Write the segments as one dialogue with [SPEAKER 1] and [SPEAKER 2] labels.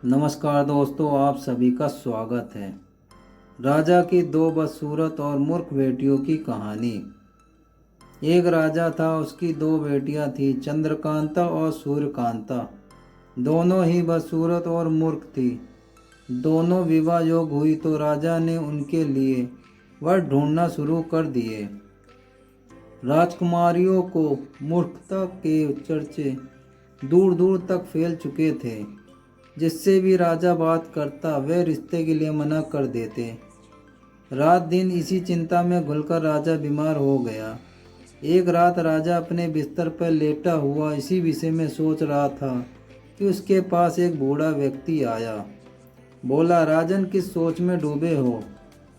[SPEAKER 1] नमस्कार दोस्तों, आप सभी का स्वागत है। राजा की दो बदसूरत और मूर्ख बेटियों की कहानी। एक राजा था, उसकी दो बेटियां थीं, चंद्रकांता और सूर्यकांता। दोनों ही बदसूरत और मूर्ख थी। दोनों विवाह योग्य हुई तो राजा ने उनके लिए वर ढूंढना शुरू कर दिए। राजकुमारियों को मूर्खता के चर्चे दूर दूर तक फैल चुके थे। जिससे भी राजा बात करता वे रिश्ते के लिए मना कर देते। रात दिन इसी चिंता में घुलकर राजा बीमार हो गया। एक रात राजा अपने बिस्तर पर लेटा हुआ इसी विषय में सोच रहा था कि उसके पास एक बूढ़ा व्यक्ति आया। बोला, राजन किस सोच में डूबे हो?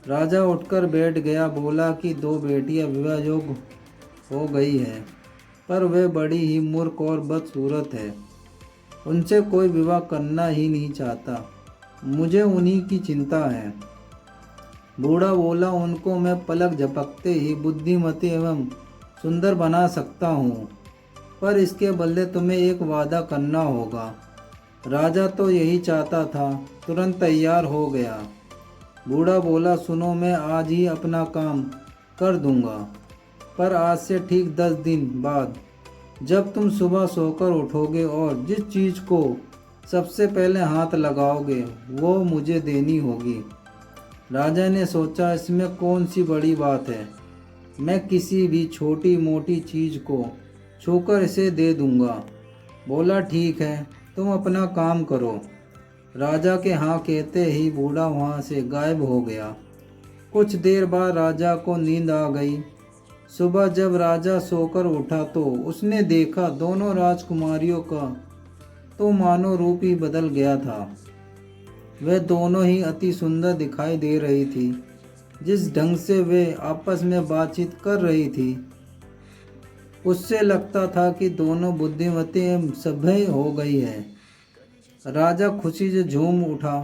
[SPEAKER 1] राजा उठकर बैठ गया। बोला कि दो बेटियां विवाह योग्य हो गई हैं, पर वे बड़ी ही मूर्ख और बदसूरत है। उनसे कोई विवाह करना ही नहीं चाहता। मुझे उन्हीं की चिंता है। बूढ़ा बोला, उनको मैं पलक झपकते ही बुद्धिमती एवं सुंदर बना सकता हूँ, पर इसके बदले तुम्हें एक वादा करना होगा। राजा तो यही चाहता था, तुरंत तैयार हो गया। बूढ़ा बोला, सुनो, मैं आज ही अपना काम कर दूंगा, पर आज से ठीक 10 दिन बाद जब तुम सुबह सोकर उठोगे और जिस चीज़ को सबसे पहले हाथ लगाओगे वो मुझे देनी होगी। राजा ने सोचा, इसमें कौन सी बड़ी बात है, मैं किसी भी छोटी मोटी चीज़ को छूकर इसे दे दूंगा। बोला, ठीक है, तुम अपना काम करो। राजा के हाँ कहते ही बूढ़ा वहाँ से गायब हो गया। कुछ देर बाद राजा को नींद आ गई। सुबह जब राजा सोकर उठा तो उसने देखा दोनों राजकुमारियों का तो मानो रूप ही बदल गया था। वे दोनों ही अति सुंदर दिखाई दे रही थी। जिस ढंग से वे आपस में बातचीत कर रही थी उससे लगता था कि दोनों बुद्धिमती एवं सभ्य हो गई है। राजा खुशी से झूम उठा।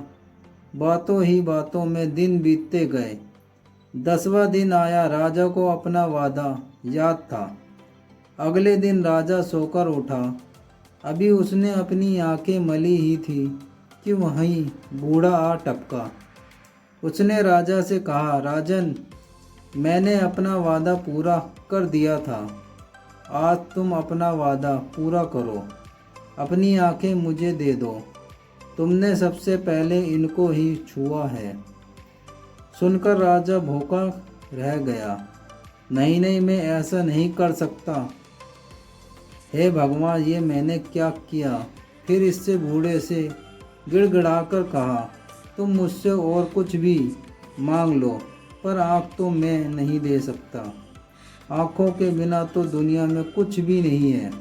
[SPEAKER 1] बातों ही बातों में दिन बीतते गए। 10वां दिन आया। राजा को अपना वादा याद था। अगले दिन राजा सोकर उठा। अभी उसने अपनी आंखें मली ही थी कि वहीं बूढ़ा आ टपका। उसने राजा से कहा, राजन, मैंने अपना वादा पूरा कर दिया था। आज तुम अपना वादा पूरा करो। अपनी आंखें मुझे दे दो। तुमने सबसे पहले इनको ही छुआ है। सुनकर राजा भौंका रह गया। नहीं नहीं, मैं ऐसा नहीं कर सकता। हे भगवान, ये मैंने क्या किया? फिर इससे बूढ़े से गिड़गिड़ाकर कहा, तुम मुझसे और कुछ भी मांग लो, पर आँख तो मैं नहीं दे सकता। आँखों के बिना तो दुनिया में कुछ भी नहीं है।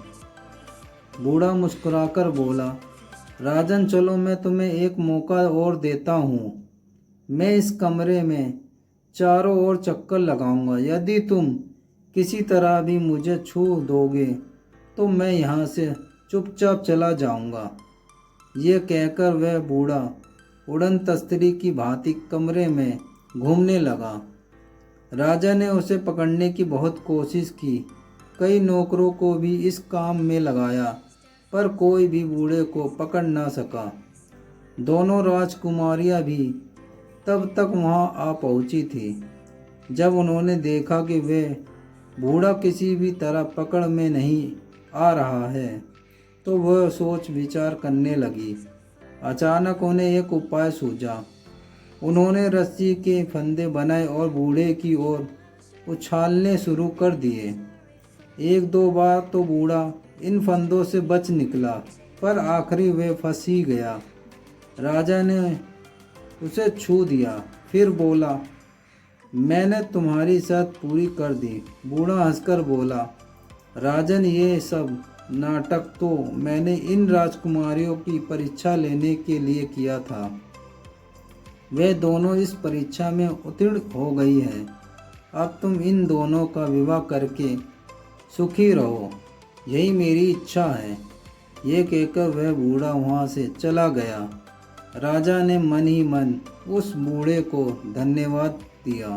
[SPEAKER 1] बूढ़ा मुस्कुराकर बोला, राजन, चलो मैं तुम्हें एक मौका और देता हूँ। मैं इस कमरे में चारों ओर चक्कर लगाऊंगा। यदि तुम किसी तरह भी मुझे छू दोगे तो मैं यहाँ से चुपचाप चला जाऊंगा। ये कहकर वह बूढ़ा उड़न तस्तरी की भांति कमरे में घूमने लगा। राजा ने उसे पकड़ने की बहुत कोशिश की। कई नौकरों को भी इस काम में लगाया, पर कोई भी बूढ़े को पकड़ ना सका। दोनों राजकुमारियां भी तब तक वहां आ पहुंची थी। जब उन्होंने देखा कि वे बूढ़ा किसी भी तरह पकड़ में नहीं आ रहा है तो वह सोच विचार करने लगी। अचानक उन्हें एक उपाय सूझा। उन्होंने रस्सी के फंदे बनाए और बूढ़े की ओर उछालने शुरू कर दिए। 1-2 बार तो बूढ़ा इन फंदों से बच निकला, पर आखिरी वे फंस ही गया। राजा ने उसे छू दिया, फिर बोला, मैंने तुम्हारी शर्त पूरी कर दी। बूढ़ा हंसकर बोला, राजन, ये सब नाटक तो मैंने इन राजकुमारियों की परीक्षा लेने के लिए किया था। वे दोनों इस परीक्षा में उत्तीर्ण हो गई हैं। अब तुम इन दोनों का विवाह करके सुखी रहो, यही मेरी इच्छा है। ये कहकर वह बूढ़ा वहाँ से चला गया। राजा ने मन ही मन उस बूढ़े को धन्यवाद दिया।